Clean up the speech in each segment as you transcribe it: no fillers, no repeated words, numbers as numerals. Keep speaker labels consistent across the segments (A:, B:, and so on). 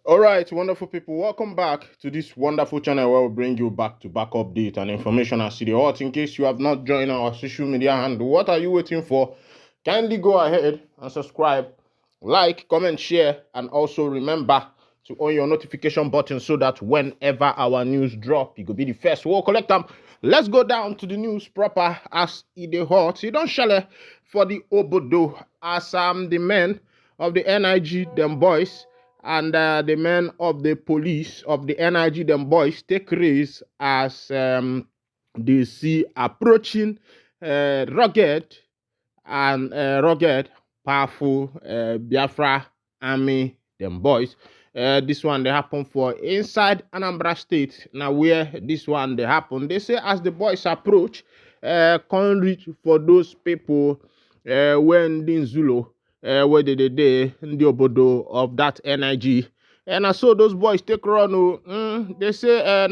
A: All right, wonderful people, welcome back to this wonderful channel where we bring you back-to-back update and information as the hot. In case you have not joined our social media handle, what are you waiting for? Kindly go ahead and subscribe, like, comment, share, and also remember to on your notification button so that whenever our news drop, you could be the first. We'll collect them. Let's go down to the news proper as it is hot. You don't share for the obodo as the men of the NIG, them boys, and the men of the police of the NIG, them boys, take race as they see approaching rugged, powerful Biafra army, them boys. This one they happen for inside Anambra state. Now where this one they happen, they say as the boys approach, can't reach for those people when in Zulu. Where they in the obodo of that NIG, and I saw those boys take run. They say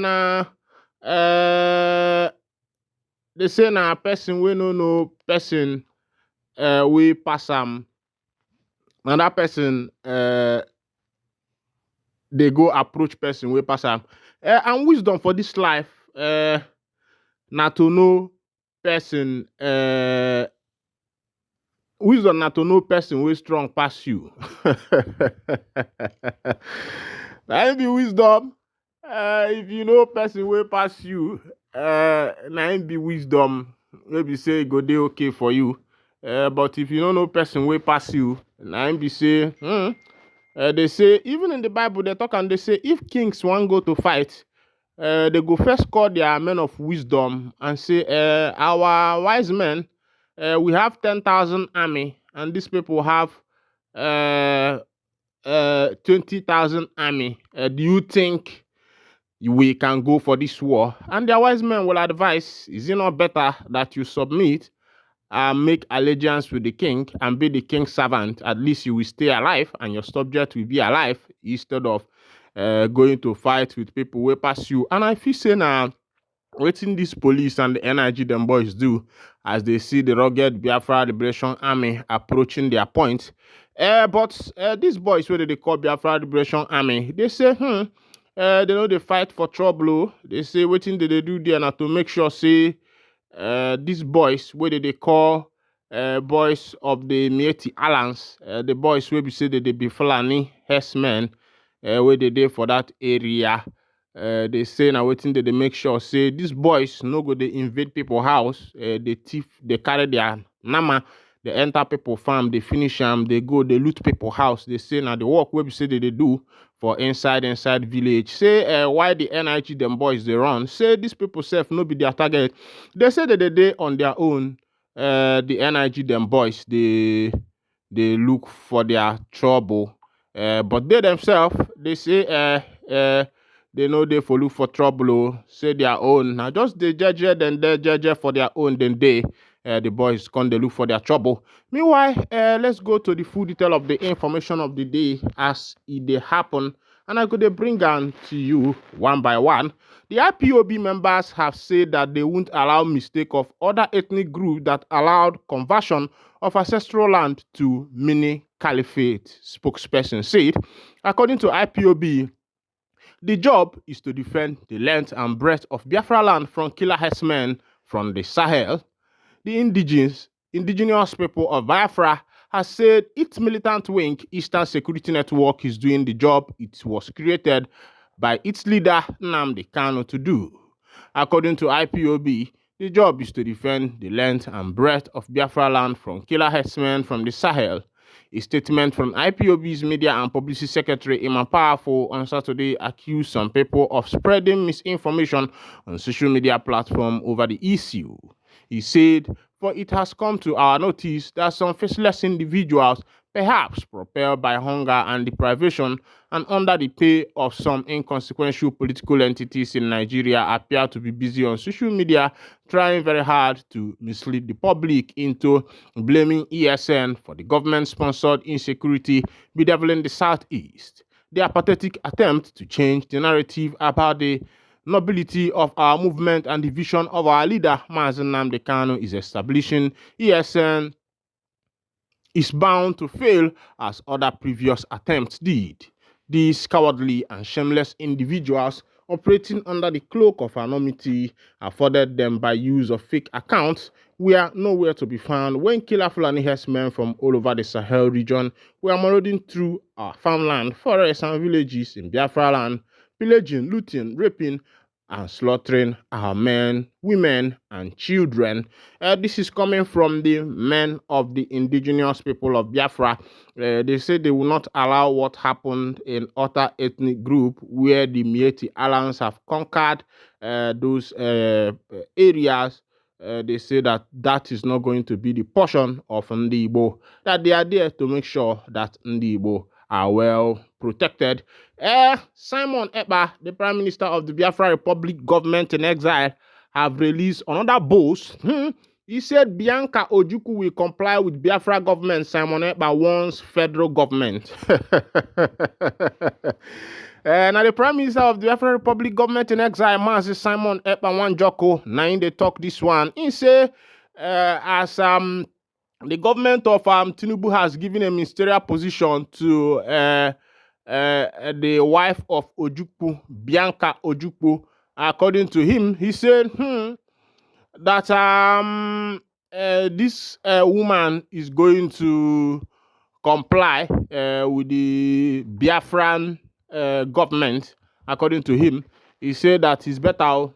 A: na person we no person we pass and that person they go approach person we pass and wisdom for this life not to know person wisdom not to know person way strong pass you. That be wisdom. If you know person way pass you, na be wisdom. Maybe say go dey okay for you. But if you don't know person way pass you, na be say they say even in the Bible they talk and they say if kings want go to fight, they go first call their men of wisdom and say our wise men. We have 10,000 army, and these people have 20,000 army. Do you think we can go for this war? And their wise men will advise, is it not better that you submit and make allegiance with the king and be the king's servant? At least you will stay alive and your subject will be alive instead of going to fight with people who pass you. And I feel say now, waiting this police and the NIG them boys do as they see the rugged Biafra Liberation Army approaching their point. But these boys, whether they call Biafra Liberation Army, they say, they know they fight for trouble. They say, waiting they do there now to make sure, say, these boys, whether they call boys of the Mieti Alliance, the boys where we say that they be Fulani, herdsmen, where they dey for that area. They say now waiting they make sure say these boys no go they invade people house, they thief, they carry their nama, they enter people farm, they finish them, they go they loot people house. They say now the work where we say they do for inside village. Say why the NIG them boys they run. Say these people self no be their target. They say that they on their own. The NIG them boys they look for their trouble. But they themselves they say they know they for look for trouble, say their own. Now just they judge then they judge for their own, then they the boys come they look for their trouble. Meanwhile, let's go to the full detail of the information of the day as it they happen, and I could bring on to you one by one. The IPOB members have said that they won't allow mistake of other ethnic groups that allowed conversion of ancestral land to mini caliphate. Spokesperson said, according to IPOB, the job is to defend the length and breadth of Biafra land from killer herdsmen from the Sahel. The indigenous people of Biafra has said its militant wing, Eastern Security Network, is doing the job it was created by its leader, Nnamdi Kanu, to do. According to IPOB, the job is to defend the length and breadth of Biafra land from killer herdsmen from the Sahel. A statement from IPOB's Media and Publicity Secretary Iman Powerful on Saturday accused some people of spreading misinformation on social media platforms over the issue. He said, for it has come to our notice that some faceless individuals, perhaps propelled by hunger and deprivation and under the pay of some inconsequential political entities in Nigeria, appear to be busy on social media trying very hard to mislead the public into blaming ESN for the government-sponsored insecurity bedeviling the Southeast. Their pathetic attempt to change the narrative about the nobility of our movement and the vision of our leader, Mazen Nnamdi Kanu, is establishing ESN is bound to fail as other previous attempts did. These cowardly and shameless individuals operating under the cloak of anonymity afforded them by use of fake accounts were nowhere to be found when killer Fulani herdsmen from all over the Sahel region were marauding through our farmland, forests, and villages in Biafra land, pillaging, looting, raping, and slaughtering our men, women, and children. This is coming from the men of the indigenous people of Biafra. They say they will not allow what happened in other ethnic group where the Mieti Alliance have conquered those areas. They say that that is not going to be the portion of Ndibo, that they are there to make sure that Ndibo are well protected. Simon Ekpa, the Prime Minister of the Biafra Republic government in exile, have released another boast. He said Bianca Ojukwu will comply with Biafra government. Simon Ekpa warns federal government. Now the Prime Minister of the Biafra Republic government in exile, Mazi Simon Ekpa Wanjoko, now they talk this one. He say, as the government of Tinubu has given a ministerial position to the wife of Ojukwu, Bianca Ojukwu. According to him, he said that this woman is going to comply with the Biafran government. According to him, he said that it's better.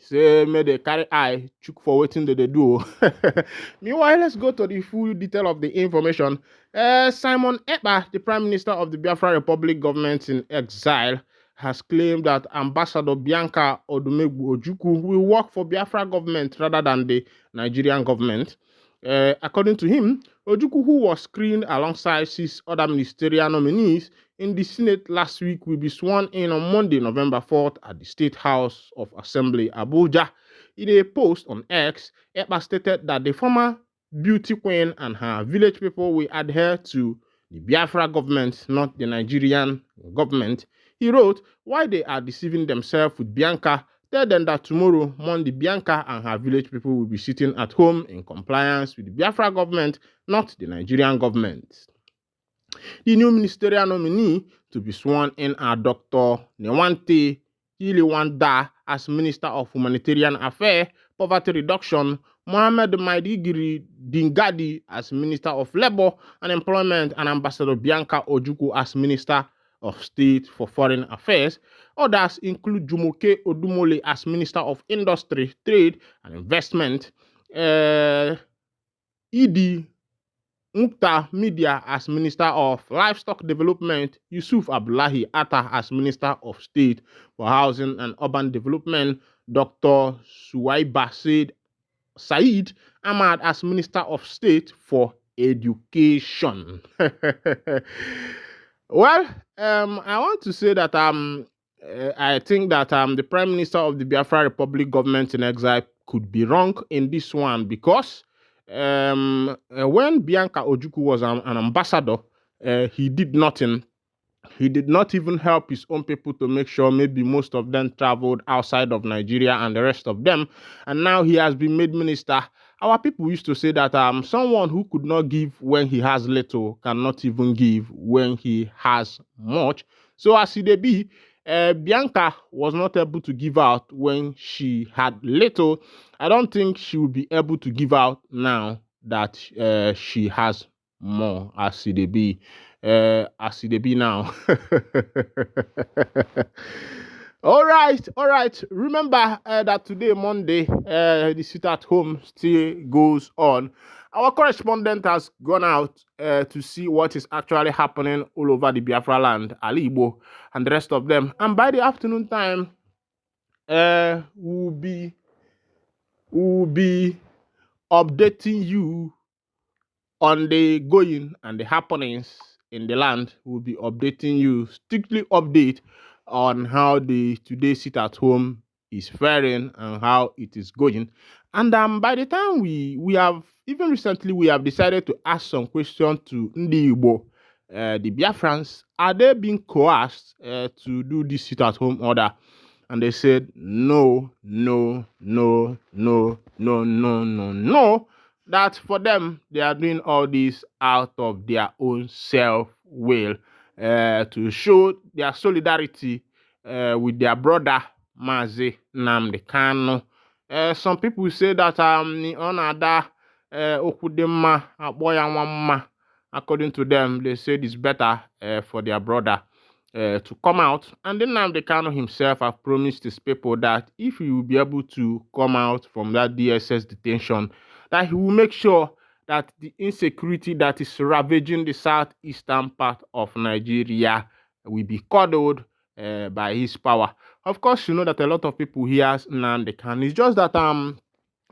A: Say may they carry eye chook for waiting that they do. Meanwhile, let's go to the full detail of the information. Simon Ekpa, the Prime Minister of the Biafra Republic government in exile, has claimed that Ambassador Bianca Odumegwu Ojukwu will work for Biafra government rather than the Nigerian government. According to him, Ojukwu, who was screened alongside 6 other ministerial nominees in the Senate last week, will be sworn in on Monday, November 4th at the State House of Assembly, Abuja. In a post on X, Ekpa stated that the former beauty queen and her village people will adhere to the Biafra government, not the Nigerian government. He wrote, "Why they are deceiving themselves with Bianca, tell them that tomorrow, Monday, Bianca and her village people will be sitting at home in compliance with the Biafra government, not the Nigerian government." The new ministerial nominee to be sworn in are Dr. Newante Iliwanda as Minister of Humanitarian Affairs, Poverty Reduction, Mohammed Maidigiri Dingadi as Minister of Labor and Employment, and Ambassador Bianca Ojukwu as Minister of State for Foreign Affairs. Others include Jumoke Odumole as Minister of Industry, Trade and Investment, Idi Mukta Media as Minister of Livestock Development, Yusuf Abdullahi Atta as Minister of State for Housing and Urban Development, Dr. Suwaiba Said Ahmad as Minister of State for Education. Well, I want to say that I think that the Prime Minister of the Biafra Republic government in exile could be wrong in this one, because when Bianca Ojukwu was an ambassador, he did nothing. He did not even help his own people to make sure maybe most of them traveled outside of Nigeria and the rest of them. And now he has been made minister. Our people used to say that someone who could not give when he has little cannot even give when he has much. So as it be, Bianca was not able to give out when she had little. I don't think she will be able to give out now that she has more, as it be. As it be now. All right. Remember that today, Monday, the sit at home still goes on. Our correspondent has gone out to see what is actually happening all over the Biafra land, Alibo, and the rest of them. And by the afternoon time, we'll be updating you on the going and the happenings in the land. We'll be updating you, strictly update on how the today sit at home is faring and how it is going. And by the time we have, even recently, we have decided to ask some questions to Ndibo, the Biafrans. Are they being coerced to do this sit at home order? And they said no. That for them, they are doing all this out of their own self-will. to show their solidarity with their brother Mazi Nnamdi Kanu. Some people say that Onada Okudema Aboyanwama, according to them, they said it's better for their brother to come out. And then Nnamdi Kanu himself have promised his people that if he will be able to come out from that DSS detention, that he will make sure that the insecurity that is ravaging the southeastern part of Nigeria will be cuddled by his power. Of course, you know that a lot of people hear Nnamdi Kanu. It's just that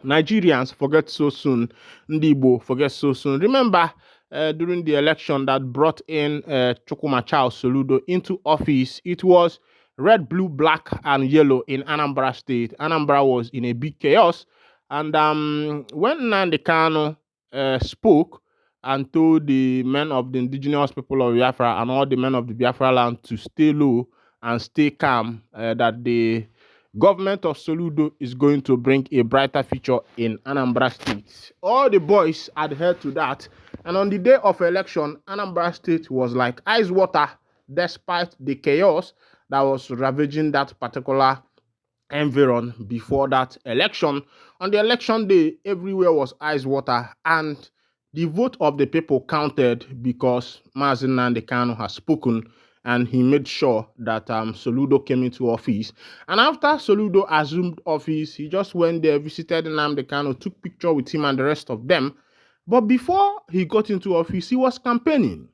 A: Nigerians forget so soon. Ndigbo forget so soon. Remember, during the election that brought in Chukwumachao Soludo into office, it was red, blue, black, and yellow in Anambra State. Anambra was in a big chaos. And when Nnamdi Kanu spoke and told the men of the indigenous people of Biafra and all the men of the Biafra land to stay low and stay calm, that the government of Soludo is going to bring a brighter future in Anambra State. All the boys adhered to that. And on the day of election, Anambra State was like ice water despite the chaos that was ravaging that particular environ before that election. On the election day, everywhere was ice water, and the vote of the people counted because Mazi Nnamdi Kanu has spoken, and he made sure that Soludo came into office. And after Soludo assumed office, he just went there, visited Nnamdi Kanu, took picture with him and the rest of them. But before he got into office, he was campaigning.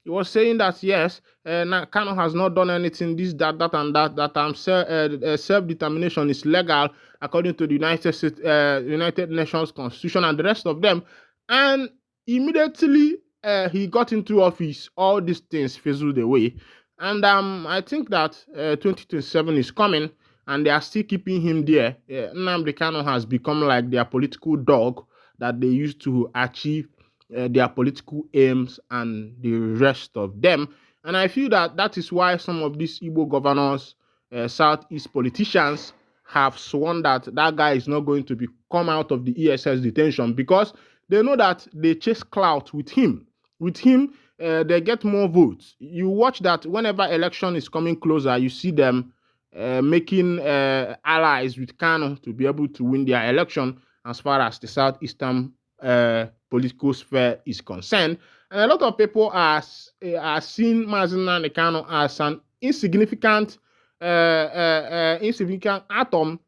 A: He was saying that, yes, Kanu has not done anything, this, that, and that self-determination is legal according to the United Nations Constitution and the rest of them. And immediately he got into office, all these things fizzled away. And I think that 2027 is coming, and they are still keeping him there. Nnamdi Kanu has become like their political dog that they used to achieve their political aims and the rest of them. And I feel that that is why some of these Igbo governors, Southeast politicians, have sworn that that guy is not going to come out of the ESS detention, because they know that they chase clout with him. With him, they get more votes. You watch that whenever election is coming closer, you see them making allies with Kanu to be able to win their election as far as the Southeastern political sphere is concerned. And a lot of people are seeing Mazi Nnamdi Kanu as an insignificant atom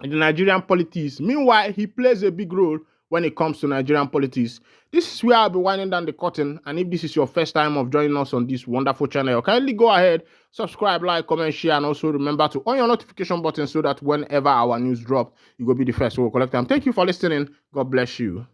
A: in the Nigerian politics. Meanwhile, he plays a big role when it comes to Nigerian politics. This is where I'll be winding down the curtain. And if this is your first time of joining us on this wonderful channel, kindly go ahead, subscribe, like, comment, share, and also remember to on your notification button so that whenever our news drop, you will be the first to collect them. Thank you for listening. God bless you.